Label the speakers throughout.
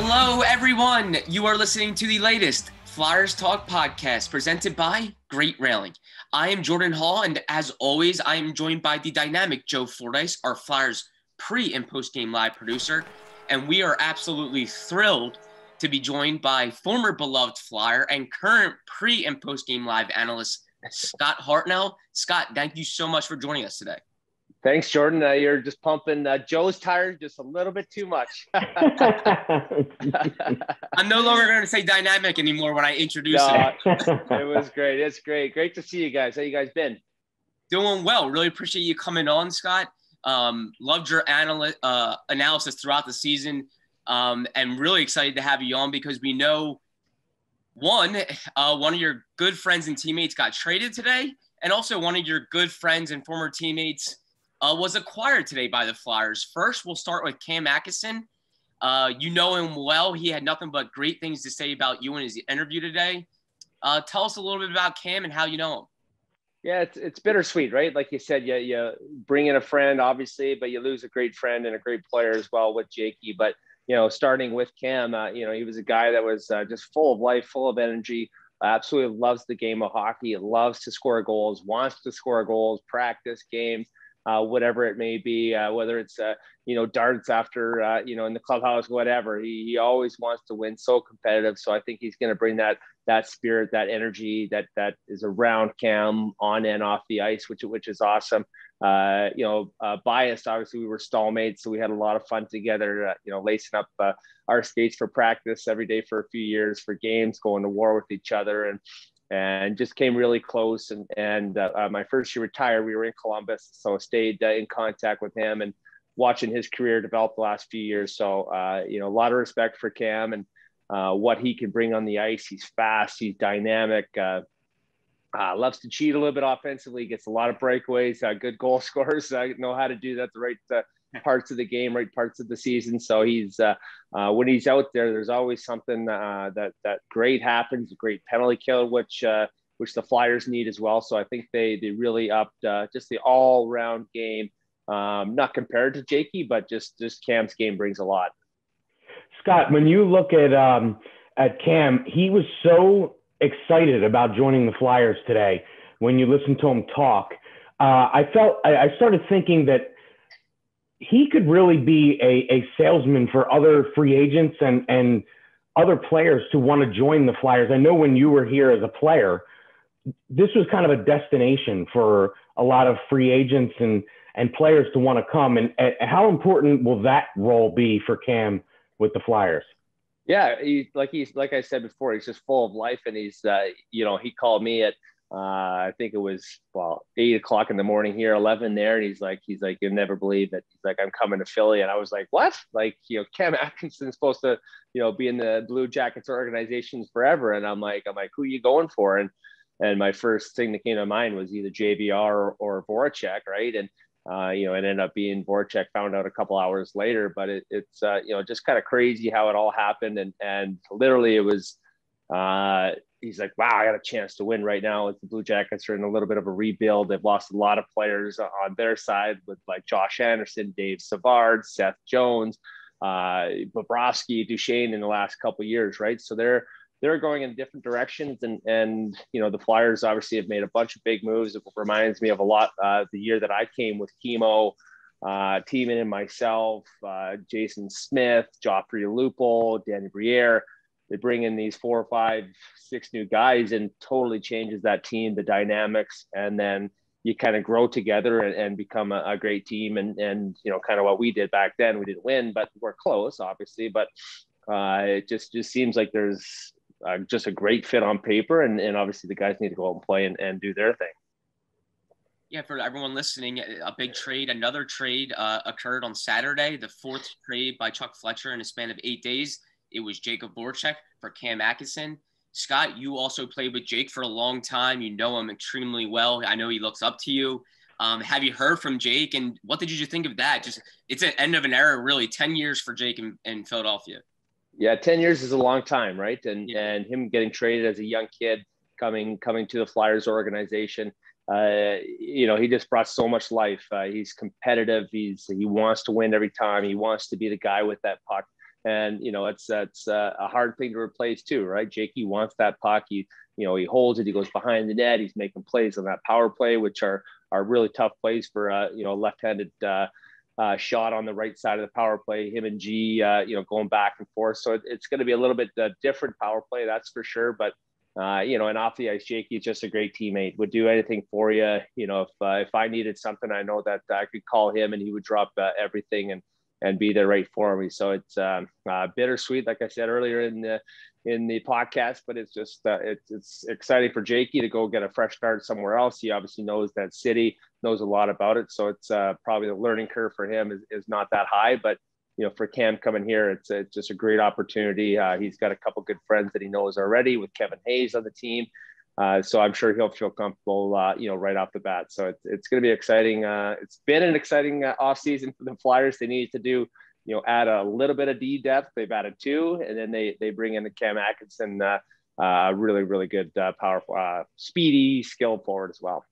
Speaker 1: Hello, everyone. You are listening to the latest Flyers Talk podcast presented by Great Railing. I am Jordan Hall, and as always, I am joined by the dynamic Joe Fordyce, our Flyers pre- and post-game live producer, and we are absolutely thrilled to be joined by former beloved Flyer and current pre- and post-game live analyst, Scott Hartnell. Scott, thank you so much for joining us today.
Speaker 2: Thanks, Jordan. You're just pumping Joe's tires just a little bit too much.
Speaker 1: I'm no longer going to say dynamic anymore when I introduce him.
Speaker 2: It was great. It's great. Great to see you guys. How you guys been?
Speaker 1: Doing well. Really appreciate you coming on, Scott. Loved your analysis throughout the season, and really excited to have you on because we know, one of your good friends and teammates got traded today, and also one of your good friends and former teammates was acquired today by the Flyers. First, we'll start with Cam Atkinson. You know him well. He had nothing but great things to say about you in his interview today. Tell us a little bit about Cam and how you know him.
Speaker 2: Yeah, it's bittersweet, right? Like you said, you bring in a friend, obviously, but you lose a great friend and a great player as well with Jakey. But, starting with Cam, he was a guy that was just full of life, full of energy, absolutely loves the game of hockey, loves to score goals, wants to score goals, practice games. Whatever it may be, whether it's, darts after, in the clubhouse, whatever, he always wants to win, so competitive. So I think he's going to bring that spirit, that energy that is around Cam on and off the ice, which is awesome. Biased, obviously we were stallmates, so we had a lot of fun together, lacing up our skates for practice every day for a few years, for games, going to war with each other, and just came really close. And my first year retired, we were in Columbus, so stayed in contact with him and watching his career develop the last few years. So, a lot of respect for Cam and what he can bring on the ice. He's fast, he's dynamic, loves to cheat a little bit offensively, gets a lot of breakaways, good goal scorers, know how to do that the right parts of the game, right parts of the season. So he's when he's out there, there's always something that great happens, a great penalty kill, which the Flyers need as well. So I think they really upped just the all-round game, not compared to Jakey, but just Cam's game brings a lot.
Speaker 3: Scott, when you look at Cam, he was so excited about joining the Flyers today. When you listen to him talk, I started thinking that he could really be a salesman for other free agents and other players to want to join the Flyers. I know when you were here as a player, this was kind of a destination for a lot of free agents and players to want to come. And how important will that role be for Cam with the Flyers?
Speaker 2: Yeah, like I said before, he's just full of life, and he's he called me at I think it was 8:00 in the morning here, 11 there, and he's like you'll never believe it. He's like, I'm coming to Philly, and I was like, what? Like, Cam Atkinson's supposed to be in the Blue Jackets organizations forever, and I'm like, who are you going for? And my first thing that came to mind was either JVR or Voracek, right? And it ended up being Voracek. Found out a couple hours later, but it's just kind of crazy how it all happened, and literally it was. He's like, wow, I got a chance to win right now. The Blue Jackets are in a little bit of a rebuild. They've lost a lot of players on their side with like Josh Anderson, Dave Savard, Seth Jones, Bobrovsky, Duchesne in the last couple of years, right? So they're going in different directions, and the Flyers obviously have made a bunch of big moves. It reminds me of a lot the year that I came with Chemo, Teeman and myself, Jason Smith, Joffrey Lupul, Danny Briere. They bring in these 4, 5, 6 new guys and totally changes that team, the dynamics, and then you kind of grow together and become a great team. And kind of what we did back then. We didn't win, but we're close, obviously. But it just seems like there's just a great fit on paper, and obviously the guys need to go out and play and do their thing.
Speaker 1: Yeah, for everyone listening, a big trade, another trade occurred on Saturday, the 4th trade by Chuck Fletcher in a span of 8 days. It was Jakub Voracek for Cam Atkinson. Scott, you also played with Jake for a long time. You know him extremely well. I know he looks up to you. Have you heard from Jake, and what did you think of that? Just, it's an end of an era, really. 10 years for Jake in Philadelphia.
Speaker 2: Yeah, 10 years is a long time, right? And him getting traded as a young kid, coming to the Flyers organization, he just brought so much life. He's competitive. He wants to win every time. He wants to be the guy with that puck. And, it's a hard thing to replace too, right? Jakey wants that puck. He holds it, he goes behind the net, he's making plays on that power play, which are really tough plays for, left-handed shot on the right side of the power play, him and G, going back and forth. So it's going to be a little bit different power play, that's for sure. But, and off the ice, Jakey is just a great teammate, would do anything for you. If I needed something, I know that I could call him and he would drop everything and be there right for me. So it's bittersweet, like I said earlier in the podcast, but it's just it's exciting for Jakey to go get a fresh start somewhere else. He obviously knows that city, knows a lot about it, so it's probably the learning curve for him is not that high. But for Cam coming here, it's just a great opportunity. He's got a couple good friends that he knows already with Kevin Hayes on the team. So I'm sure he'll feel comfortable, right off the bat. So it's going to be exciting. It's been an exciting off season for the Flyers. They needed to do, add a little bit of D depth. They've added 2, and then they bring in the Cam Atkinson, really, really good, powerful, speedy, skilled forward as well.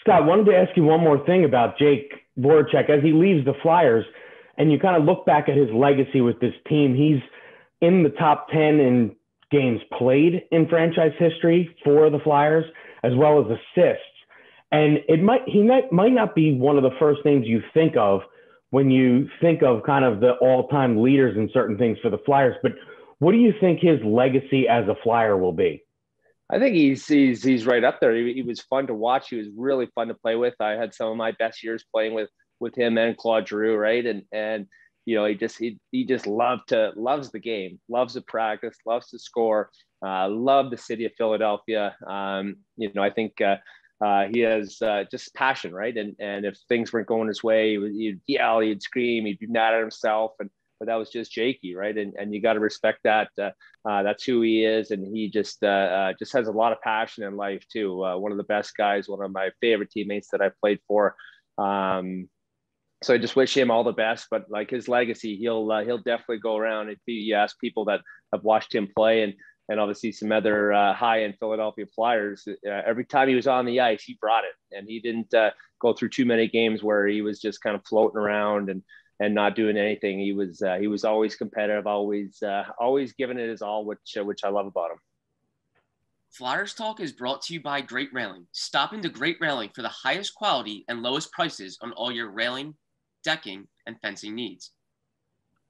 Speaker 3: Scott, wanted to ask you one more thing about Jake Voracek as he leaves the Flyers, and you kind of look back at his legacy with this team. He's in the top 10 in games played in franchise history for the Flyers, as well as assists. And he might not be one of the first names you think of when you think of kind of the all-time leaders in certain things for the Flyers. But what do you think his legacy as a Flyer will be?
Speaker 2: I think he's right up there. He was fun to watch. He was really fun to play with. I had some of my best years playing with him and Claude Giroux, right? And he just loves the game, loves to practice, loves to score, love the city of Philadelphia. I think he has just passion, right? And if things weren't going his way, he'd yell, he'd scream, he'd be mad at himself. But that was just Jakey, right? And you got to respect that. That's who he is, and he just has a lot of passion in life too. One of the best guys, one of my favorite teammates that I played for. So I just wish him all the best. But like his legacy, he'll definitely go around. If you ask people that have watched him play, and obviously some other high-end Philadelphia Flyers, every time he was on the ice, he brought it, and he didn't go through too many games where he was just kind of floating around and not doing anything. He was always competitive, always giving it his all, which I love about him.
Speaker 1: Flyers Talk is brought to you by Great Railing. Stop into Great Railing for the highest quality and lowest prices on all your railing, decking, and fencing needs.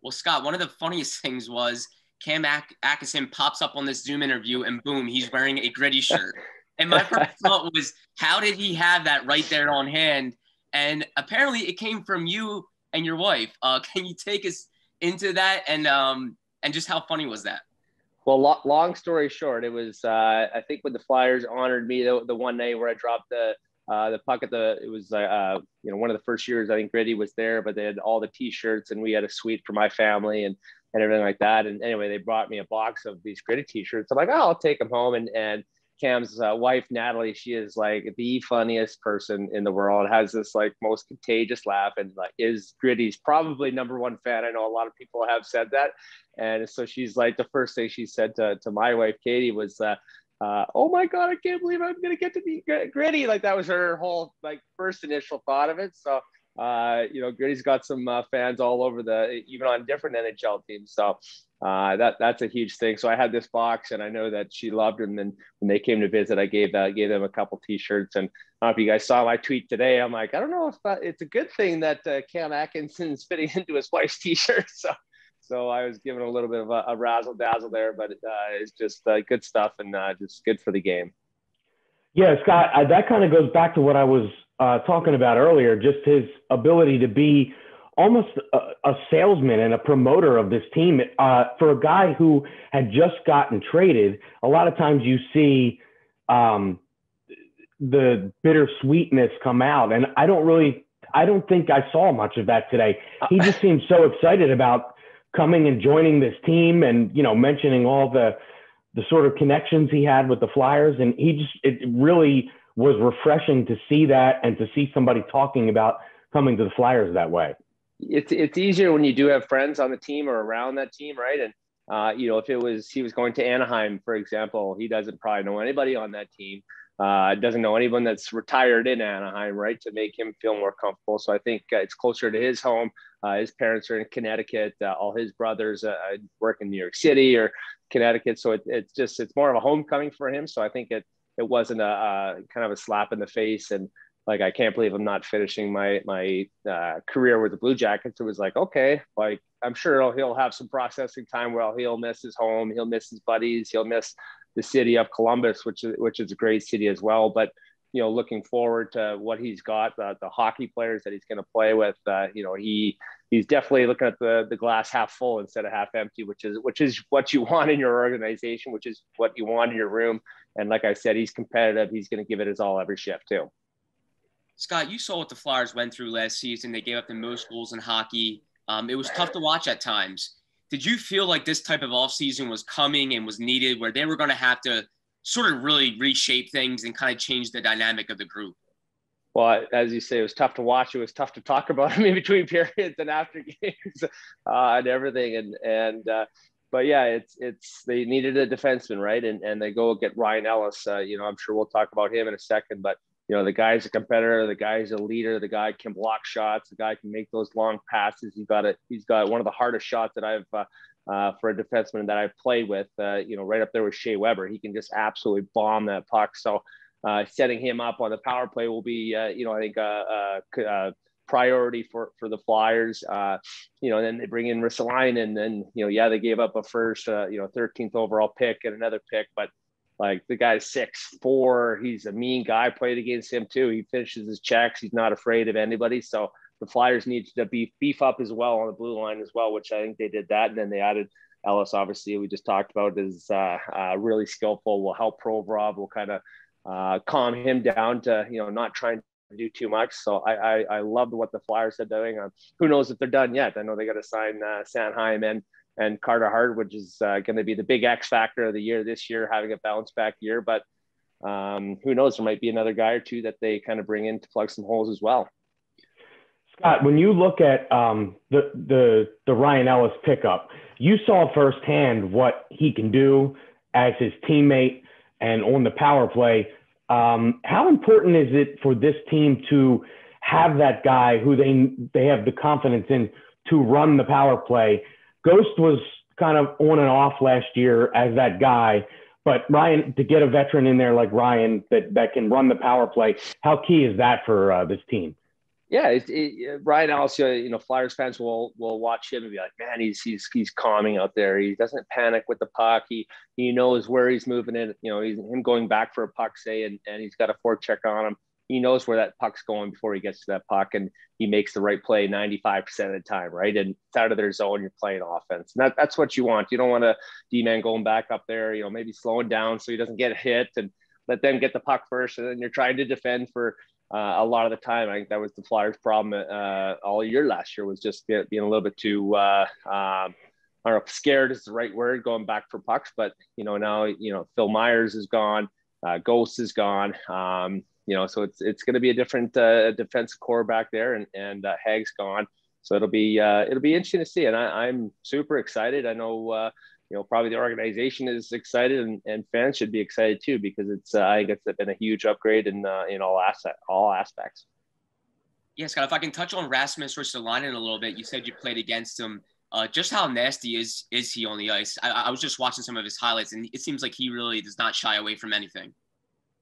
Speaker 1: Well, Scott, one of the funniest things was Cam Atkinson pops up on this Zoom interview and boom, he's wearing a Gritty shirt. And my first thought was, how did he have that right there on hand? And apparently it came from you and your wife. Can you take us into that and just how funny was that?
Speaker 2: Well, long story short, it was I think when the Flyers honored me the one night where I dropped the puck it was one of the first years I think Gritty was there, but they had all the T-shirts and we had a suite for my family and everything like that. And anyway, they brought me a box of these Gritty T-shirts. I'm like, oh, I'll take them home. And Cam's wife, Natalie, she is like the funniest person in the world, has this like most contagious laugh, and like is Gritty's probably number one fan. I know a lot of people have said that. And so she's like, the first thing she said to my wife, Katie, was, oh my God, I can't believe I'm going to get to meet Gritty. Like that was her whole like first initial thought of it. So, Gritty's got some fans all over even on different NHL teams. So that's a huge thing. So I had this box and I know that she loved him. And when they came to visit, I gave them a couple T-shirts. And I don't know if you guys saw my tweet today. I'm like, I don't know if it's a good thing that Cam Atkinson's fitting into his wife's T-shirt. So I was giving a little bit of a razzle dazzle there, but it's just good stuff and just good for the game.
Speaker 3: Yeah, Scott, that kind of goes back to what I was talking about earlier, just his ability to be almost a salesman and a promoter of this team. For a guy who had just gotten traded, a lot of times you see the bittersweetness come out. And I don't think I saw much of that today. He just seemed so excited about coming and joining this team and, mentioning all the sort of connections he had with the Flyers. And it really was refreshing to see that and to see somebody talking about coming to the Flyers that way.
Speaker 2: It's easier when you do have friends on the team or around that team, right? And, if he was going to Anaheim, for example, he doesn't probably know anybody on that team. doesn't know anyone that's retired in Anaheim, right, to make him feel more comfortable. So I think it's closer to his home. His parents are in Connecticut. All his brothers work in New York City or Connecticut. So it's more of a homecoming for him. So I think it wasn't a kind of a slap in the face. And like, I can't believe I'm not finishing my career with the Blue Jackets. It was like, okay, like, I'm sure he'll have some processing time where he'll miss his home. He'll miss his buddies. He'll miss the city of Columbus, which is a great city as well. But, looking forward to what he's got, the hockey players that he's going to play with, he's definitely looking at the glass half full instead of half empty, which is what you want in your organization, which is what you want in your room. And like I said, he's competitive. He's going to give it his all every shift too.
Speaker 1: Scott, you saw what the Flyers went through last season. They gave up the most goals in hockey. It was tough to watch at times. Did you feel like this type of offseason was coming and was needed, where they were going to have to sort of really reshape things and kind of change the dynamic of the group?
Speaker 2: Well, as you say, it was tough to watch. It was tough to talk about them in between periods and after games and everything. But yeah, they needed a defenseman, right? And they go get Ryan Ellis. I'm sure we'll talk about him in a second, but the guy's a competitor, the guy's a leader, the guy can block shots, the guy can make those long passes. He's got one of the hardest shots that I've for a defenseman that I've played with, right up there with Shea Weber. He can just absolutely bomb that puck. So setting him up on the power play will be, I think a priority for the Flyers. And then they bring in Ristolainen, and then, they gave up a first, 13th overall pick and another pick, but like, the guy's 6'4". He's a mean guy. Played against him too. He finishes his checks. He's not afraid of anybody. So the Flyers need to beef up as well on the blue line as well, which I think they did that. And then they added Ellis, obviously, we just talked about, is really skillful, will help Provorov, will kind of calm him down to, not trying to do too much. So I loved what the Flyers are doing. Who knows if they're done yet? I know they got to sign Sanheim and Carter Hart, which is going to be the big X factor of the year this year, having a bounce back year. But who knows? There might be another guy or two that they kind of bring in to plug some holes as well.
Speaker 3: Scott, when you look at the Ryan Ellis pickup, you saw firsthand what he can do as his teammate and on the power play. How important is it for this team to have that guy who they have the confidence in to run the power play? Ghost was kind of on and off last year as that guy, but Ryan, to get a veteran in there like Ryan that can run the power play, how key is that for this team?
Speaker 2: Yeah, Ryan Ellis, Flyers fans will watch him and be like, man, he's calming out there. He doesn't panic with the puck. He knows where he's moving in. He's him going back for a puck, say, and he's got a forecheck on him. He knows where that puck's going before he gets to that puck, and he makes the right play 95% of the time, right? And it's out of their zone, you're playing offense. And that's what you want. You don't want a D-man going back up there, maybe slowing down so he doesn't get hit, and let them get the puck first, and then you're trying to defend for a lot of the time. I think that was the Flyers' problem all year last year, was just being a little bit too I don't know if scared is the right word, going back for pucks. But now Phil Myers is gone, Ghost is gone. So it's going to be a different defensive core back there, and Hag's gone. So it'll be interesting to see, and I'm super excited. I know probably the organization is excited, and fans should be excited too, because I think it's been a huge upgrade in all aspects.
Speaker 1: Yeah, Scott, if I can touch on Rasmus Ristolainen a little bit, you said you played against him. Just how nasty is he on the ice? I was just watching some of his highlights, and it seems like he really does not shy away from anything.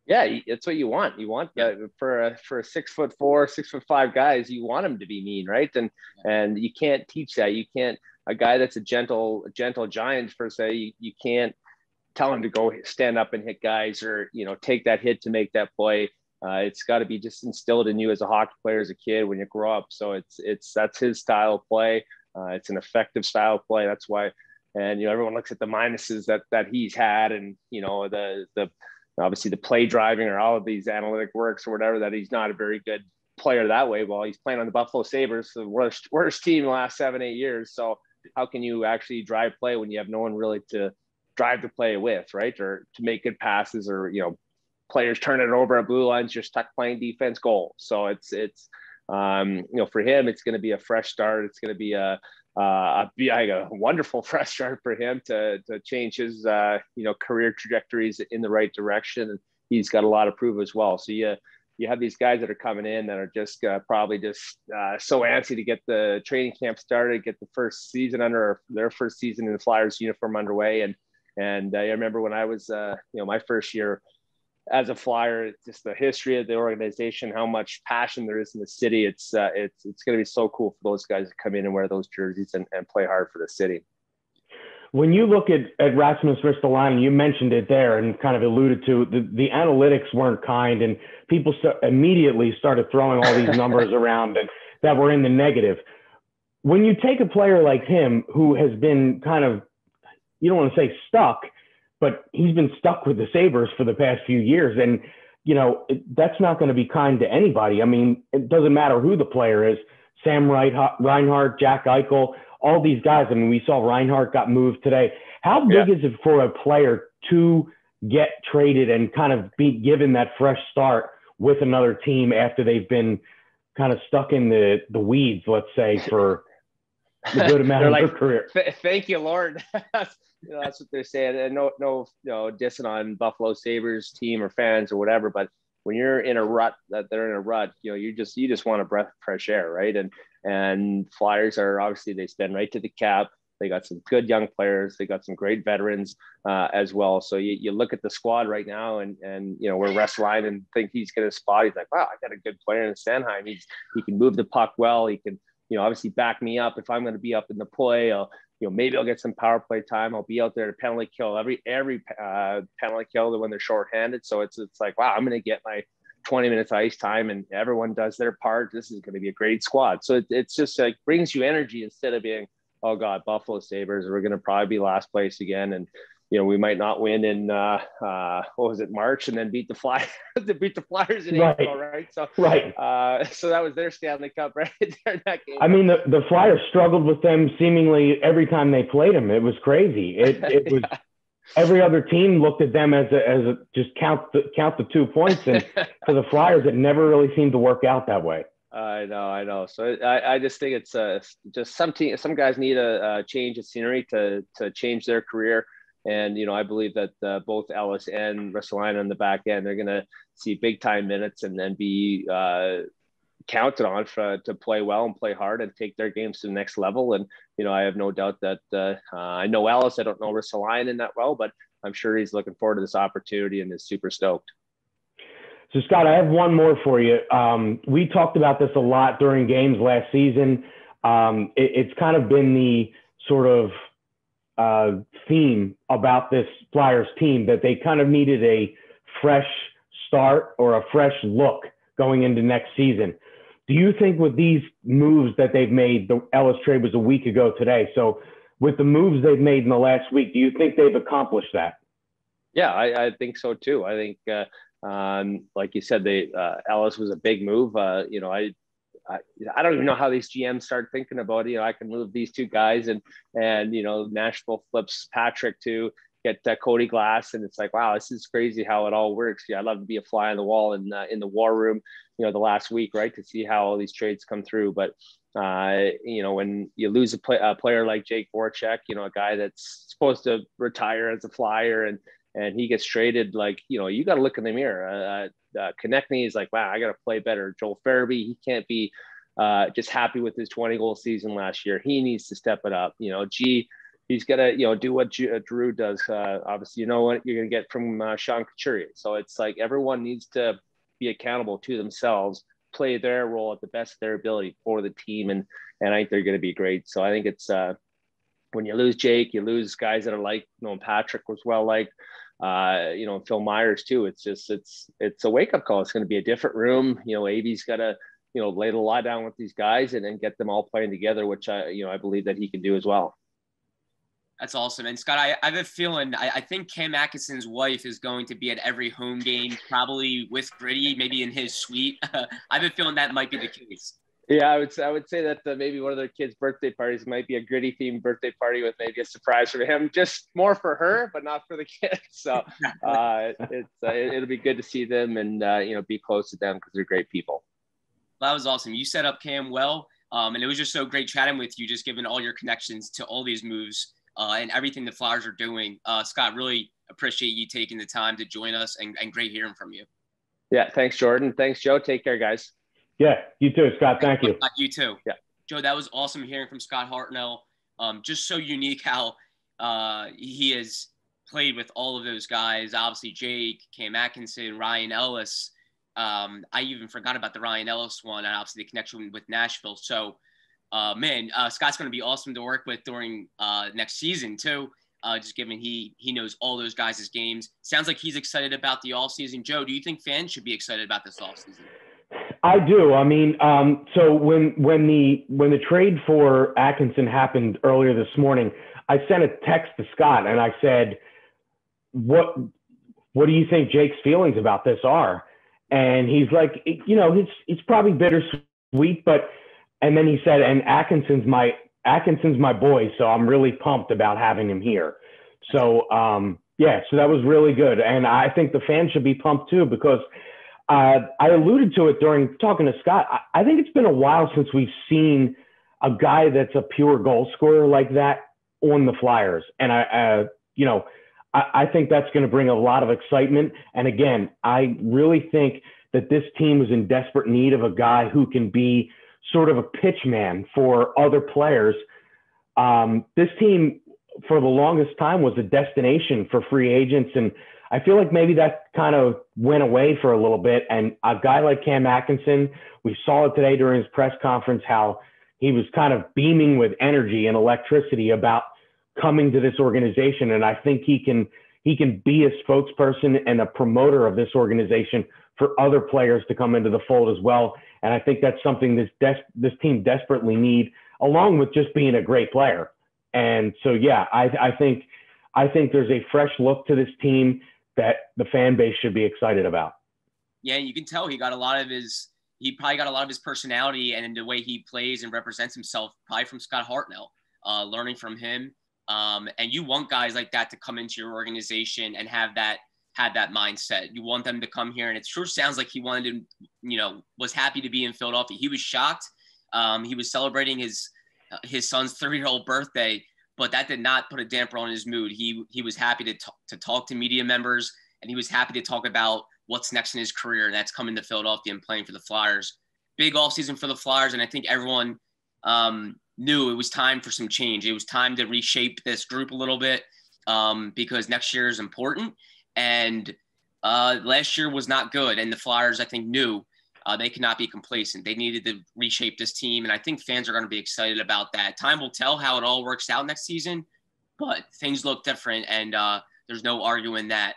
Speaker 2: Yeah, that's what you want. You want that for a 6'4", 6'5" guys. You want him to be mean, right? And you can't teach that. You can't. A guy that's a gentle giant, per se, you can't tell him to go stand up and hit guys, or take that hit to make that play. It's got to be just instilled in you as a hockey player, as a kid, when you grow up. So that's his style of play. It's an effective style of play. That's why, and everyone looks at the minuses that he's had, and the obviously the play driving or all of these analytic works or whatever, that he's not a very good player that way. Well, he's playing on the Buffalo Sabres, the worst team in the last 7-8 years. So how can you actually drive play when you have no one really to drive the play with, right? Or to make good passes, or, players turn it over at blue lines, you're stuck playing defense goal. So it's for him, it's going to be a fresh start. It's going to be a wonderful fresh start for him to change his, career trajectories in the right direction. he's got a lot to prove as well. So you have these guys that are coming in that are just probably just so antsy to get the training camp started, get the first season under their first season in the Flyers uniform underway. And I remember when I was, my first year as a Flyer, it's just the history of the organization, how much passion there is in the city. It's going to be so cool for those guys to come in and wear those jerseys and play hard for the city.
Speaker 3: When you look at Rasmus Ristolainen, you mentioned it there and kind of alluded to the analytics weren't kind, and people immediately started throwing all these numbers around and that were in the negative. When you take a player like him who has been kind of, you don't want to say stuck, but he's been stuck with the Sabres for the past few years, and that's not going to be kind to anybody. I mean, it doesn't matter who the player is. Sam Reinhart, Jack Eichel, all these guys. I mean, we saw Reinhart got moved today. How big is it for a player to get traded and kind of be given that fresh start with another team after they've been kind of stuck in the weeds, let's say, for a good amount of their career?
Speaker 2: Thank you, Lord. That's what they're saying. And no, dissing on Buffalo Sabres team or fans or whatever, but when you're in a rut, that they're in a rut, you just want a breath of fresh air, right? And Flyers are obviously, they spend right to the cap. They got some good young players. They got some great veterans as well. So you look at the squad right now, and where Ristolainen think he's going to spot. He's like, wow, I got a good player in Sanheim. He can move the puck well. He can obviously back me up if I'm going to be up in the play. Maybe I'll get some power play time. I'll be out there to penalty kill every penalty kill when they're shorthanded. So it's like, wow, I'm going to get my 20 minutes ice time, and everyone does their part. This is going to be a great squad. So it's just like brings you energy instead of being, oh God, Buffalo Sabres, we're going to probably be last place again. And, we might not win in, March, and then beat the Flyers, in April, right? So, so that was their Stanley Cup right there in that game.
Speaker 3: I mean, the Flyers struggled with them seemingly every time they played them. It was crazy. It was every other team looked at them as a just count the 2 points, and for the Flyers, it never really seemed to work out that way.
Speaker 2: I know. So I just think it's just some guys need a change of scenery to change their career. And, I believe that both Ellis and Ristolainen on the back end, they're going to see big time minutes and then be counted on to play well and play hard and take their games to the next level. And, I have no doubt that I know Ellis, I don't know Ristolainen that well, but I'm sure he's looking forward to this opportunity and is super stoked.
Speaker 3: So, Scott, I have one more for you. We talked about this a lot during games last season. It's kind of been the sort of theme about this Flyers team that they kind of needed a fresh start or a fresh look going into next season. Do you think with these moves that they've made, the Ellis trade was a week ago today, so with the moves they've made in the last week, do you think they've accomplished that?
Speaker 2: Yeah, I think so too. I think, like you said, Ellis was a big move. I don't even know how these GMs start thinking about, I can move these two guys and Nashville flips Patrick to get Cody Glass. And it's like, wow, this is crazy how it all works. Yeah, I'd love to be a fly on the wall in the war room, the last week, right, to see how all these trades come through. But, when you lose a player like Jakub Voracek, a guy that's supposed to retire as a Flyer and he gets traded, like, you got to look in the mirror. Konechny is like, wow, I got to play better. Joel Farabee, he can't be just happy with his 20-goal season last year. He needs to step it up. He's got to, do what Drew does. Obviously, what you're going to get from Sean Couturier. So it's like everyone needs to be accountable to themselves, play their role at the best of their ability for the team. And I think they're going to be great. So I think it's when you lose Jake, you lose guys that are like, Patrick was well liked. Phil Myers too. It's just, it's a wake up call. It's going to be a different room. AV's got to, lay the lie down with these guys and get them all playing together, which I believe that he can do as well.
Speaker 1: That's awesome. And Scott, I have a feeling, I think Cam Atkinson's wife is going to be at every home game, probably with Gritty, maybe in his suite. I have a feeling that might be the case.
Speaker 2: Yeah, I would say that maybe one of their kids' birthday parties might be a Gritty themed birthday party with maybe a surprise for him, just more for her, but not for the kids. So it'll be good to see them and be close to them because they're great people.
Speaker 1: Well, that was awesome. You set up Cam well, and it was just so great chatting with you, just giving all your connections to all these moves and everything the Flyers are doing. Scott, really appreciate you taking the time to join us, and great hearing from you.
Speaker 2: Yeah. Thanks, Jordan. Thanks, Joe. Take care, guys.
Speaker 3: Yeah. You too, Scott. Thank you.
Speaker 1: You too.
Speaker 2: Yeah.
Speaker 1: Joe, that was awesome hearing from Scott Hartnell. Just so unique how he has played with all of those guys. Obviously, Jake, Cam Atkinson, Ryan Ellis. I even forgot about the Ryan Ellis one, and obviously the connection with Nashville. So, Scott's going to be awesome to work with during next season too. Just given he knows all those guys' games. Sounds like he's excited about the offseason. Joe, do you think fans should be excited about this offseason?
Speaker 3: I do. I mean, so when the trade for Atkinson happened earlier this morning, I sent a text to Scott and I said, what do you think Jake's feelings about this are? And he's like, it's probably bittersweet, and then he said, and Atkinson's my boy, so I'm really pumped about having him here. So, so that was really good. And I think the fans should be pumped too, because I alluded to it during talking to Scott. I think it's been a while since we've seen a guy that's a pure goal scorer like that on the Flyers. And I think that's going to bring a lot of excitement. And again, I really think that this team is in desperate need of a guy who can be sort of a pitch man for other players. This team for the longest time was a destination for free agents. And I feel like maybe that kind of went away for a little bit. And a guy like Cam Atkinson, we saw it today during his press conference, how he was kind of beaming with energy and electricity about coming to this organization. And I think he can be a spokesperson and a promoter of this organization for other players to come into the fold as well. And I think that's something this team desperately need, along with just being a great player. And so, yeah, I think there's a fresh look to this team that the fan base should be excited about.
Speaker 1: Yeah, you can tell he probably got a lot of his personality and the way he plays and represents himself probably from Scott Hartnell, learning from him. And you want guys like that to come into your organization and have that mindset. You want them to come here, and it sure sounds like he wanted to, was happy to be in Philadelphia. He was shocked. He was celebrating his son's 3-year-old birthday, but that did not put a damper on his mood. He was happy to talk to media members, and he was happy to talk about what's next in his career, and that's coming to Philadelphia and playing for the Flyers. Big offseason for the Flyers, and I think everyone knew it was time for some change. It was time to reshape this group a little bit because next year is important. And last year was not good. And the Flyers, I think, knew they could not be complacent. They needed to reshape this team. And I think fans are going to be excited about that. Time will tell how it all works out next season, but things look different. And there's no arguing that.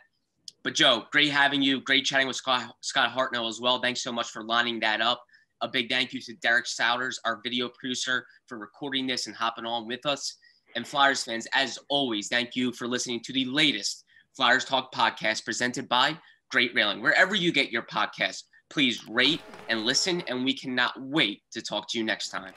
Speaker 1: But Joe, great having you. Great chatting with Scott Hartnell as well. Thanks so much for lining that up. A big thank you to Derek Souders, our video producer, for recording this and hopping on with us. And Flyers fans, as always, thank you for listening to the latest Flyers Talk podcast presented by Great Railing. Wherever you get your podcasts, please rate and listen, and we cannot wait to talk to you next time.